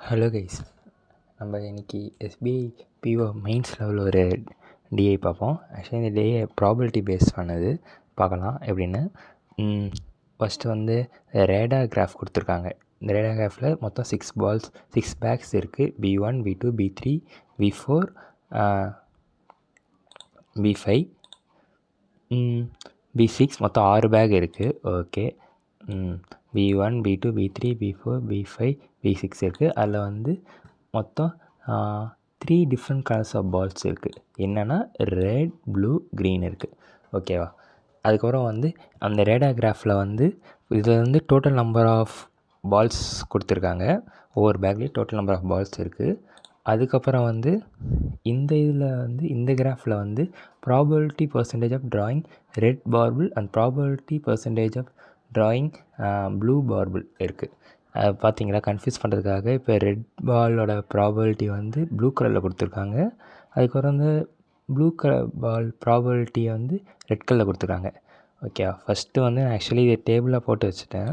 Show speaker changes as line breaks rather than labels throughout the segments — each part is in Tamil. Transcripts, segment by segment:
ஹலோ கைஸ், நம்ம இன்றைக்கி எஸ்பிஐ பிஓ மெயின்ஸ் லெவலில் ஒரு டிஐ பார்ப்போம். ஆக்சுவலி இந்த டிஐ ப்ராபபிலிட்டி பேஸ் பண்ணது பார்க்கலாம் எப்படின்னு. ஃபஸ்ட்டு வந்து ரேடார் கிராஃப் கொடுத்துருக்காங்க. இந்த ரேடார் கிராஃபில் மொத்தம் 6 பேக்ஸ் இருக்குது. B1, B2, B3, B4, B5, B6 மொத்தம் 6 பேக் இருக்குது. Okay, B1, B2, B3, B4, B5, B6 இருக்குது. அதில் வந்து மொத்தம் 3 டிஃப்ரெண்ட் கலர்ஸ் ஆஃப் பால்ஸ் இருக்குது. என்னென்னா ரெட், ப்ளூ, க்ரீன் இருக்குது. ஓகேவா? அதுக்கப்புறம் வந்து அந்த ரேடார் கிராஃபில் வந்து இதில் வந்து டோட்டல் நம்பர் ஆஃப் பால்ஸ் கொடுத்துருக்காங்க. ஒவ்வொரு பேக்லேயும் டோட்டல் நம்பர் ஆஃப் பால்ஸ் இருக்குது. அதுக்கப்புறம் வந்து இந்த இதில் வந்து இந்த கிராஃபில் வந்து probability percentage of drawing red marble and probability percentage of drawing blue marble இருக்குது. அது பார்த்தீங்களா? கன்ஃபியூஸ் பண்ணுறதுக்காக இப்போ ரெட் பாலோட ப்ராபபிலிட்டி வந்து ப்ளூ கலரில் கொடுத்துருக்காங்க. அதுக்கப்புறம் வந்து ப்ளூ கலர் பால் ப்ராபபிலிட்டியை வந்து ரெட் கலரில் கொடுத்துருக்காங்க. ஓகே, ஃபஸ்ட்டு வந்து நான் ஆக்சுவலி இதை டேபிளாக போட்டு வச்சுட்டேன்.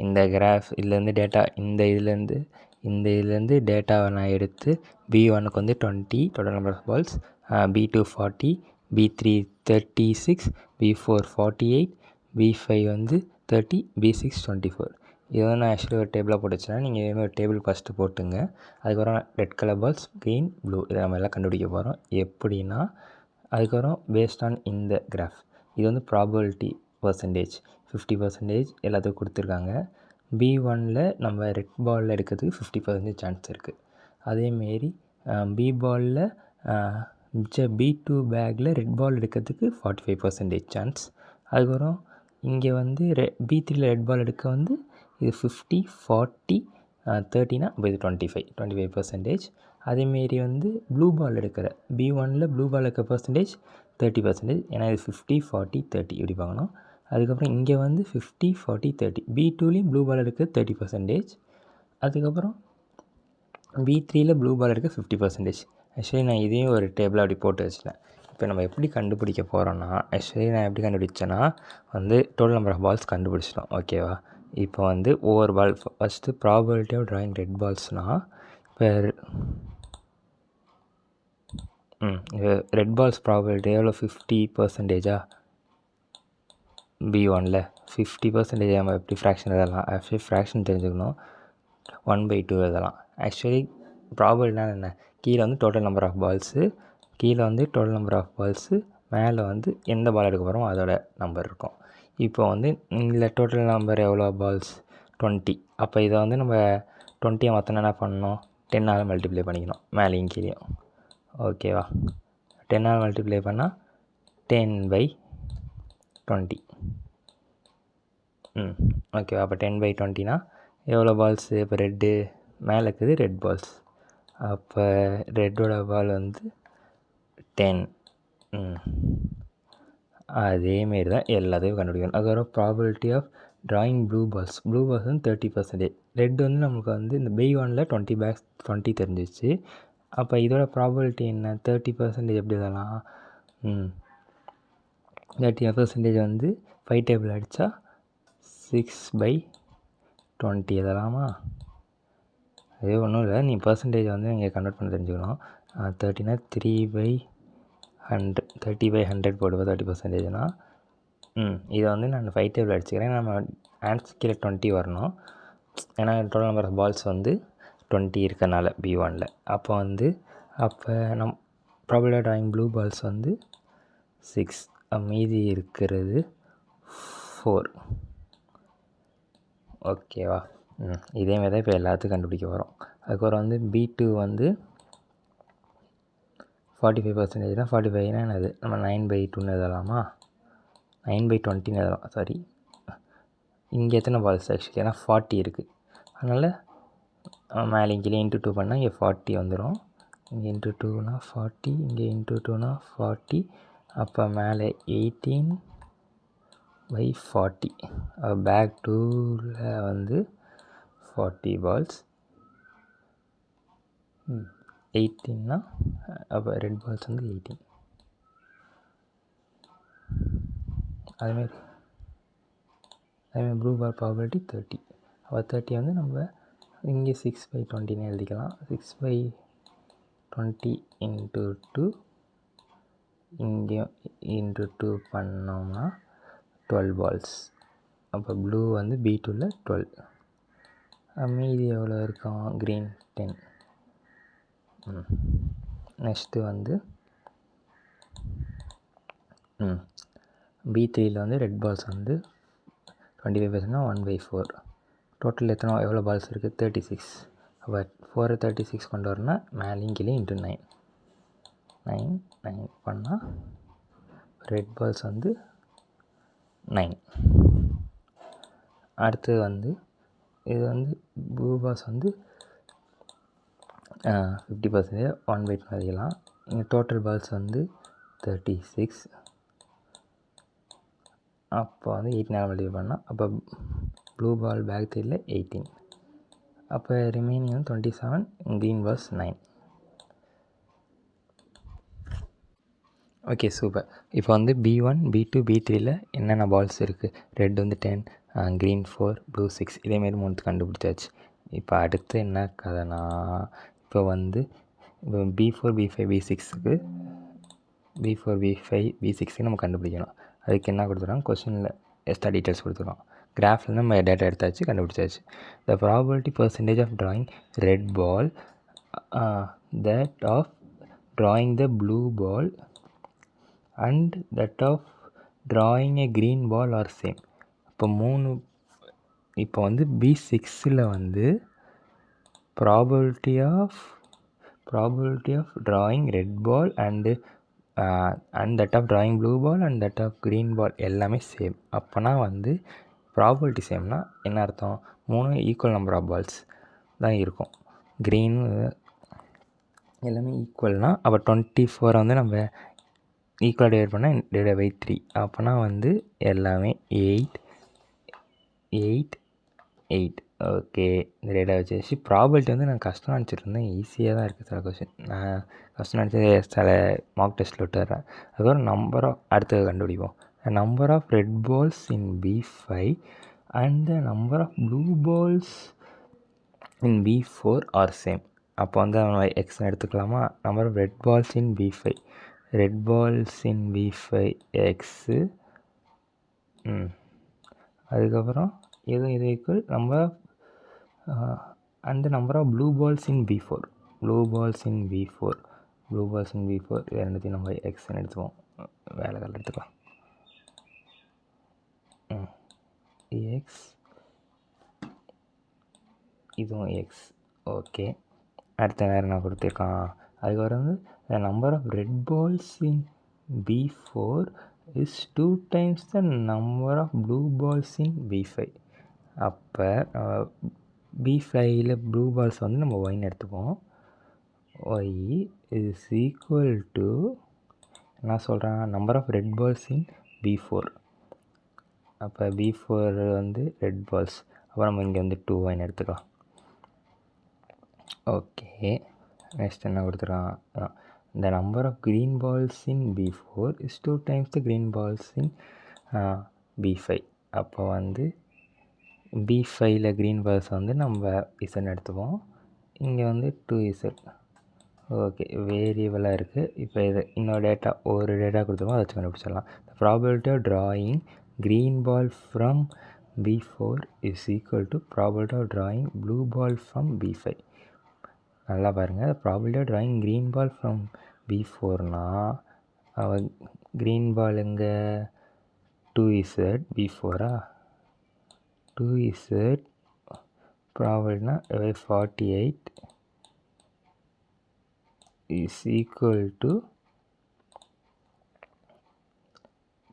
இந்த கிராஃப் இதுலேருந்து டேட்டா இந்த இதுலேருந்து டேட்டாவை நான் எடுத்து B1க்கு வந்து 20 total number of balls, B2 40, B3 36, B4 48, B5 வந்து 30, B6 24. இதை வந்து நான் ஆக்சுவலி ஒரு டேபிளாக போட்டு வச்சுருந்தேன். நீங்கள் இதே ஒரு டேபிள் ஃபஸ்ட்டு போட்டுங்க. அதுக்கப்புறம் red colour balls, green, blue இதை நம்ம எல்லாம் கண்டுபிடிக்க போகிறோம். எப்படின்னா அதுக்கப்புறம் பேஸ்ட் ஆன் இந்த கிராஃப் இது வந்து ப்ராபபிலிட்டி பர்சன்டேஜ் 50% எல்லாத்துக்கும் கொடுத்துருக்காங்க. B1ல் நம்ம ரெட் பாலில் எடுக்கிறதுக்கு 50% சான்ஸ் இருக்குது. அதேமாரி பி பாலில் B2 பேக்கில் ரெட் பால் எடுக்கிறதுக்கு 45% சான்ஸ். அதுக்கப்புறம் இங்கே வந்து B3யில் ரெட் பால் எடுக்க வந்து இது 50, 40, 30னா இப்போ இது 25%. அதேமாரி வந்து ப்ளூ பால் எடுக்கிற B1ல் ப்ளூ பால் எடுக்கிற பர்சன்டேஜ் 30%. ஏன்னா இது 50, 40, 30 இப்படி பார்க்கணும். அதுக்கப்புறம் இங்கே வந்து 50, 40, 30. B2லேயும் ப்ளூ பால் எடுக்க 30%. அதுக்கப்புறம் B3யில் ப்ளூ பால் எடுக்க 50%. ஆக்சுவலி நான் இதையும் ஒரு டேபிளாக அப்படி போட்டு வச்சுட்டேன். இப்போ நம்ம எப்படி கண்டுபிடிக்க போகிறோன்னா, ஆக்சுவலி நான் எப்படி கண்டுபிடிச்சேன்னா வந்து டோட்டல் நம்பர் ஆஃப் பால்ஸ் கண்டுபிடிச்சிட்டோம். ஓகேவா? இப்போ வந்து ஒவ்வொரு ball first probability of drawing red பால்ஸ்னால் இப்போ ரெட் பால்ஸ் ப்ராபபிலிட்டி எவ்வளோ? 50%. B1ல் 50% நம்ம எப்படி ஃப்ராக்ஷன் எழுதலாம்? ஆக்சுவலி ஃப்ராக்ஷன் தெரிஞ்சுக்கணும். 1/2 எழுதலாம். ஆக்சுவலி ப்ராபபிலிட்டினா என்ன? கீழே வந்து டோட்டல் நம்பர் ஆஃப் பால்ஸு, மேலே வந்து எந்த பால் எடுக்க போகிறோமோ அதோட நம்பர் இருக்கும். இப்போ வந்து இதில் டோட்டல் நம்பர் எவ்வளோ பால்ஸ்? 20. அப்போ இதை வந்து நம்ம 20 மொத்தம் என்ன பண்ணணும்? 10ஆல் மல்டிப்ளை பண்ணிக்கணும், மேலேயும் கீழேயும். ஓகேவா? 10ஆல் மல்டிப்ளை பண்ணால் 10/20. ஓகேவா? அப்போ 10/20னா எவ்வளோ பால்ஸு? இப்போ ரெட்டு மேலே இருக்குது ரெட் பால்ஸ். அப்போ ரெட்டோட பால் வந்து 10. அதேமாரி தான் எல்லாத்தையும் கண்டுபிடிக்கணும். அதுக்கப்புறம் probability of drawing blue balls வந்து 30%. ரெட் வந்து நமக்கு வந்து இந்த B1ல் 20 பேக்ஸ் 20 தெரிஞ்சிச்சு. அப்போ இதோட ப்ராபபிலிட்டி என்ன? 30% எப்படி எழுதலாம்? 30% வந்து 5 டேபிள் அடித்தா 6/20 எழுதலாமா? அதே ஒன்றும் இல்லை, நீ பர்சன்டேஜ் வந்து நீங்கள் கன்வெர்ட் பண்ண தெரிஞ்சுக்கணும். 30னா 3/100, 30/100 போடுவோம். 30%னா இதை வந்து நான் 5 டேபிள் அடிச்சுக்கிறேன். நம்ம ஆன்சர் கீழே 20 வரணும். ஏன்னா டோட்டல் நம்பர் ஆஃப் பால்ஸ் வந்து 20 இருக்கனால B1ல். அப்போ நம் ப்ராபபிலிட்டி ட்ராயிங் ப்ளூ பால்ஸ் வந்து 6, மீதி இருக்கிறது 4. ஓகேவா? இதேமாரி தான் இப்போ எல்லாத்துக்கும் கண்டுபிடிக்க வரும். அதுக்கப்புறம் வந்து B2 வந்து 45%. 45னா என்னது? நம்ம 9/2ன்னு எழுதலாமா? 9/20ன்னு எழுதலாம். சாரி, இங்கே எத்தனை பால்ஸ்? ஆக்சுவலி ஏன்னா 40 இருக்குது. அதனால் மேலே இங்கே இன்ட்டு 2 பண்ணால் இங்கே 40 வந்துடும். இங்கே இன்ட்டு 2னா 40, இங்கே இன்ட்டு 2னா 40. அப்போ மேலே 18/40. பேக் 2ல் வந்து 40 பால்ஸ். 18னா அப்போ ரெட் பால்ஸ் வந்து 18. அதுமாரி அதேமாதிரி ப்ளூ பால் ப்ராபபிலிட்டி 30. அப்போ 30 வந்து நம்ம இங்கே 6/20 எழுதிக்கலாம். 6/20 இன்ட்டு 2 இங்கேயும் இன்ட்டு 2 பண்ணோம்னா 12 பால்ஸ். அப்போ ப்ளூ வந்து B2ல் 12. மீதி எவ்வளோ இருக்கும்? க்ரீன் 10. நெக்ஸ்ட்டு வந்து B3யில் வந்து ரெட் பால்ஸ் வந்து 25% 1/4. டோட்டல் எவ்வளோ பால்ஸ் இருக்குது? 36. அப்போ 4 36 கொண்டு வரணும்னா மேலேயும் கீழே இன்ட்டு 9 பண்ணால் ரெட் பால்ஸ் வந்து 9. அடுத்தது வந்து இது வந்து ப்ளூ பால்ஸ் வந்து 50% 1/2 அதிகலாம். இங்கே டோட்டல் பால்ஸ் வந்து 36. அப்போ வந்து 8 மல்டிப்ளை பண்ணால் அப்போ ப்ளூ பால் பேக் சைடில் 18. அப்போ ரிமைனிங் வந்து 27. Green balls 9. Okay, super. இப்போ வந்து B1 B2 B3யில் என்னென்ன பால்ஸ் இருக்குது? ரெட் வந்து 10, க்ரீன் 4, ப்ளூ 6. இதேமாரி 3 கண்டுபிடிச்சாச்சு. இப்போ அடுத்து என்ன கதைனா, இப்போ வந்து இப்போ B4 B5 B6க்கு B4 B5 B6க்கு நம்ம கண்டுபிடிக்கணும். அதுக்கு என்ன கொடுத்துருக்காங்க? கொஸ்டினில் எக்ஸ்ட்ரா டீட்டெயில்ஸ் கொடுத்துருவோம். கிராஃப்லேருந்து நம்ம டேட்டா எடுத்தாச்சு, கண்டுபிடிச்சாச்சு. The probability percentage of drawing red ball that of drawing the blue ball and that of drawing a green ball are same. இப்போ வந்து B6ல் வந்து probability of drawing red ball and that of drawing blue ball and that of green ball எல்லாமே சேம். அப்போனா வந்து ப்ராபபிலிட்டி சேம்னா என்ன அர்த்தம்? 3 ஈக்குவல் நம்பர் ஆஃப் பால்ஸ் தான் இருக்கும். க்ரீன் எல்லாமே ஈக்குவல்னால் அப்போ 24 வந்து நம்ம ஈக்குவலாக டிவைட் பண்ணால் டிவைட் பை 3. அப்போனா வந்து எல்லாமே 8 8 8. ஓகே, இந்த டேட்டா வச்சு ப்ராபபிலிட்டி வந்து நான் கஷ்டம் நினச்சிட்ருந்தேன். ஈஸியாக தான் இருக்குது சில கொஸ்டின். நான் கஷ்டம் நினச்சது சில மார்க் டெஸ்ட்டில் விட்டுறேன். அதுக்கப்புறம் நம்பர் ஆஃப் அடுத்தது கண்டுபிடிப்போம். Number of red balls in B5 and the number of blue balls in B4 are same. அப்போ வந்து அவன் எக்ஸ் எடுத்துக்கலாமா? Number of red balls in B5 red balls in B5 x. அதுக்கப்புறம் இது equal number of and the number of blue balls in B4 blue balls in B4 இது ரெண்டுத்தையும் நம்ம எக்ஸ்ன்னு எடுத்துவோம். வேலைகள் எடுத்துக்கலாம். எக்ஸ் இதுவும் எக்ஸ். ஓகே, அடுத்த வேறு என்ன கொடுத்துருக்கான்? அதுக்கப்புறம் வந்து the number of red balls in B4 is 2 times the number of blue balls in B5. அப்போ B5யில் ப்ளூ பால்ஸ் வந்து நம்ம ஒய்ன்னு எடுத்துப்போம். ஒய் இஸ் ஈக்குவல் டு என்ன சொல்கிறான்? Number of red balls in B4. அப்போ B4 வந்து ரெட் பால்ஸ். அப்புறம் நம்ம இங்கே வந்து 2 ஒய்ன்னு எடுத்துக்கலாம். ஓகே, நெக்ஸ்ட் என்ன கொடுத்துருக்கான்? the number of green balls in B4 is 2 times the green balls in B5. அப்போ வந்து B5யில் க்ரீன் பால்ஸ் வந்து நம்ம இசன் எடுத்துப்போம். இங்கே வந்து 2Z. ஓகே, வேரியபிளாக இருக்குது. இப்போ இது இன்னொரு டேட்டா ஒரு டேட்டா கொடுத்துருவோம், அதை வச்சு கண்டுபிடிச்சிடலாம். The probability of drawing green ball from B4 is equal to probability of drawing blue ball from B5. நல்லா பாருங்கள், probability of drawing green ball from B4னா க்ரீன் பால் எங்கே? 2Z B4 2Z ப்ராபபிலிட்டினா 48 is equal to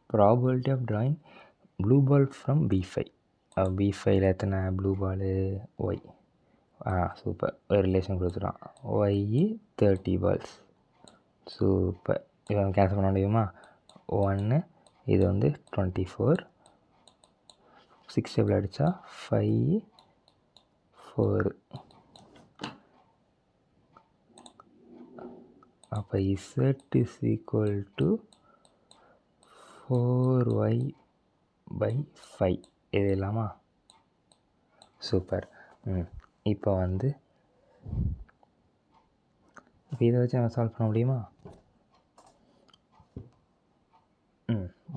probability of drawing blue ball from B5. B5யில் எத்தனை ப்ளூ பாலு? ஒய். சூப்பர், ஒரு ரிலேஷன் கொடுத்துட்டான். Why 30 balls. சூப்பர். இதை கேன்சல் பண்ண முடியுமா? 1 இது வந்து 24 6 டேபிள் அடித்தா 5 4. அப்போ Z is equal to 4y/5. இது இல்லாமா? சூப்பர். இப்போ வந்து இதை வச்சு நம்ம சால்வ் பண்ண முடியுமா?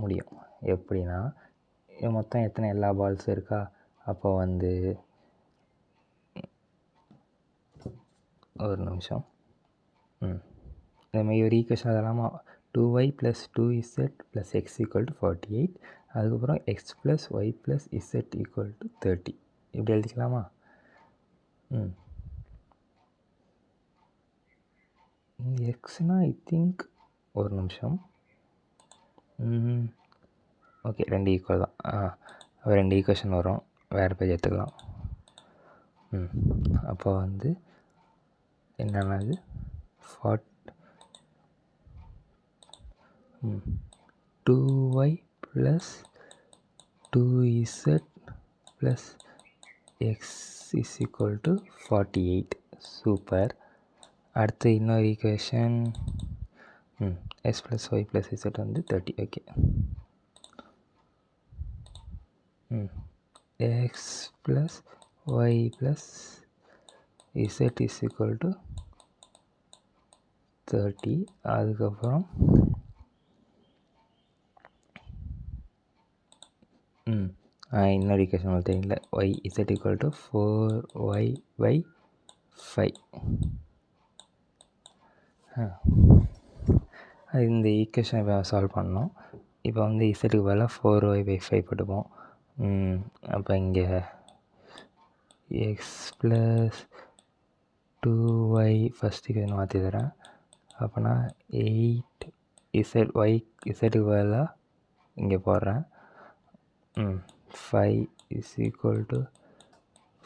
முடியும். எப்படின்னா, மொத்தம் எத்தனை எல்லா பால்ஸ் இருக்கா? அப்போ வந்து ஒரு நிமிஷம். நம்ம ஒரு ஈக்குவேஷன் அதெல்லாமா 2y + 2z + x = 48. அதுக்கப்புறம் x + y + z = 30. இப்படி எழுதிக்கலாமா? எக்ஸ்னா ஐ திங்க் ஒரு நிமிஷம். ஓகே, 2 ஈக்குவல் தான். அப்போ 2 ஈக்குவேஷன் வரும். வேறு பேஜ் எடுத்துக்கலாம். அப்போ வந்து என்னென்னது 2y + 2z + x = 48. சூப்பர். அடுத்து இன்னொரு ஈக்குவேஷன் s + y + z வந்து 30. ஓகே. x + y + z = 30. அதுக்கப்புறம் இன்னொரு ஈக்குவேஷன் உங்களுக்கு தெரியல. y z = 4y/5. இந்த ஈக்குவேஷன் இப்போ சால்வ் பண்ணோம். இப்போ வந்து இசட்டுக்கு பதிலாக 4y/5 போட்டுப்போம். அப்போ இங்கே x + 2y ஃபஸ்ட்டு ஈக்குவேஷன் மாற்றி தரேன். அப்போனா 8 இசட்டுக்கு பதிலாக இங்கே போடுறேன். 5 =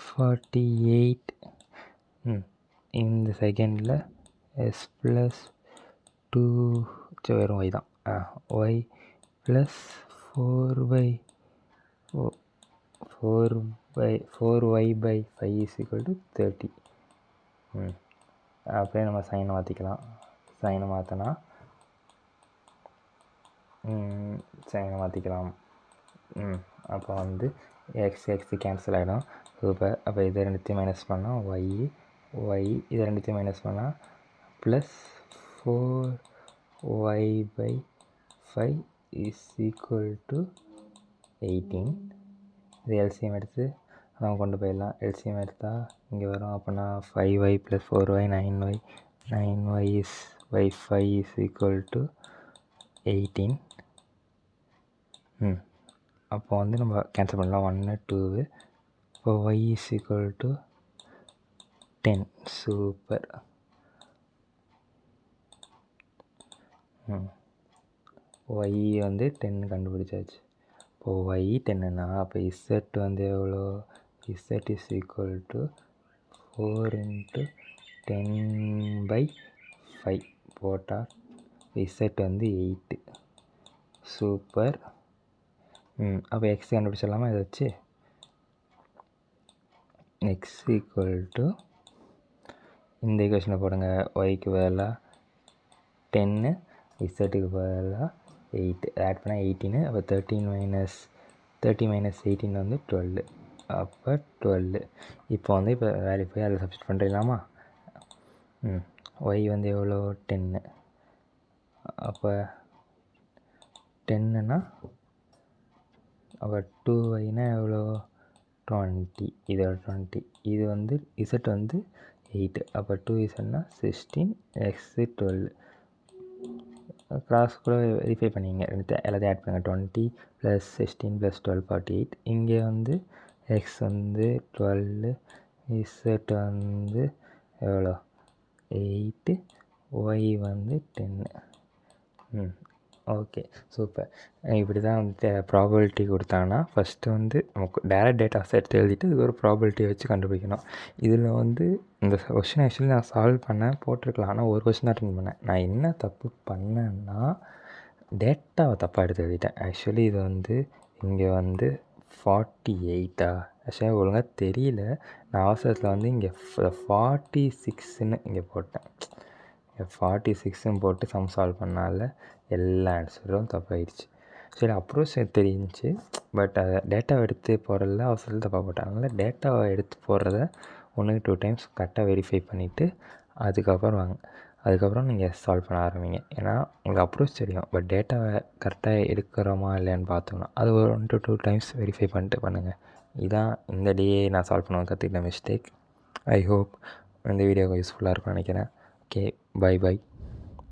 48. இந்த செகண்டில் s + 2 வெறும் y தான். y + 4y/5 = 30. அப்படியே நம்ம சைனை மாற்றிக்கலாம். சைனை மாற்றிக்கலாம். அப்போ வந்து எக்ஸ் கேன்சல் ஆகிடும். சூப்பர். அப்போ இதை ரெண்டுத்தையும் மைனஸ் பண்ணால் y இதை ரெண்டுத்தையும் மைனஸ் பண்ணால் ப்ளஸ் 4y/5 = 18. இது எல்சிஎம் எடுத்து நம்ம கொண்டு போயிடலாம். எல்சிஎம் எடுத்தால் இங்கே வரும். அப்போனா 5y + 4y 9y 9y/5 = 18. அப்போ வந்து நம்ம கேன்சல் பண்ணலாம். 1 2. இப்போ y = 10. சூப்பர். y வந்து 10 கண்டுபிடிச்சாச்சு. இப்போது y 10னா அப்போ z வந்து எவ்வளோ? z = 4 × 10/5 போட்டால் z வந்து 8. சூப்பர். அப்போ x கண்டுபிடிச்சிடலாமா இதை வச்சு? x = இந்த ஈக்குவேஷனை போடுங்க. yக்கு பதிலாக 10, zக்கு பதிலாக 8 ஆட் பண்ணால் 18. அப்போ 30 - 18 வந்து 12. அப்போ 12. இப்போ வந்து வேல்யூ போய் அதில் சப்ஸ்டிட் பண்ணிடலாமா? y வந்து எவ்வளோ? 10. அப்போ 10னா அப்போ 2yனா எவ்வளோ? 20. இதோட 20. இது வந்து z வந்து 8. அப்போ 2zனா 16, x 12. கிராஸ் கூட வெரிஃபை பண்ணிங்க. எல்லாத்தையும் ஆட் பண்ணுங்கள். 20 + 16 + 12 48. இங்கே வந்து x வந்து 12, z வந்து எவ்வளோ? 8, y வந்து 10. Okay, super. இப்படி தான் வந்து ப்ராபபிலிட்டி கொடுத்தாங்கன்னா ஃபஸ்ட்டு வந்து நமக்கு டேரெக்ட் டேட்டாஸ் எடுத்து எழுதிட்டு இதுக்கு ஒரு ப்ராபபிலிட்டி வச்சு கண்டுபிடிக்கணும். இதில் வந்து இந்த கொஷின் ஆக்சுவலி நான் சால்வ் பண்ண போட்டிருக்கலாம். ஆனால் ஒரு கொஷின் தான் அட்டெண்ட் பண்ணேன். நான் என்ன தப்பு பண்ணேன்னா டேட்டாவை தப்பாக எடுத்து எழுதிட்டேன். ஆக்சுவலி இது வந்து இங்கே வந்து 48 ஆக்சுவலாக ஒழுங்காக தெரியல. நான் அவசரத்தில் வந்து இங்கே 46ன்னு இங்கே போட்டேன். 46ன்னு போட்டு சம் சால்வ் பண்ணால எல்லா ஆன்சரும் தப்பாயிடுச்சு. சரி அப்ரோச் தெரிஞ்சிச்சு. பட் அதை டேட்டாவை எடுத்து போடுறதுல அவசரத்தில் தப்பாக போட்டேன். அதனால் டேட்டாவை எடுத்து போடுறத 1-2 டைம்ஸ் கரெக்டாக வெரிஃபை பண்ணிவிட்டு அதுக்கப்புறம் வாங்க. அதுக்கப்புறம் நீங்கள் சால்வ் பண்ண ஆரம்பிங்க. ஏன்னா உங்களுக்கு அப்ரோச் தெரியும். பட் டேட்டாவை கரெக்டாக எடுக்கிறோமா இல்லையான்னு பார்த்தோம்னா அது ஒரு 1-2 டைம்ஸ் வெரிஃபை பண்ணிட்டு பண்ணுங்கள். இதான் இந்த டே நான் சால்வ் பண்ண கற்றுக்கிட்ட மிஸ்டேக். ஐ ஹோப் இந்த வீடியோ யூஸ்ஃபுல்லாக இருக்கும்னு நினைக்கிறேன். Okay, by.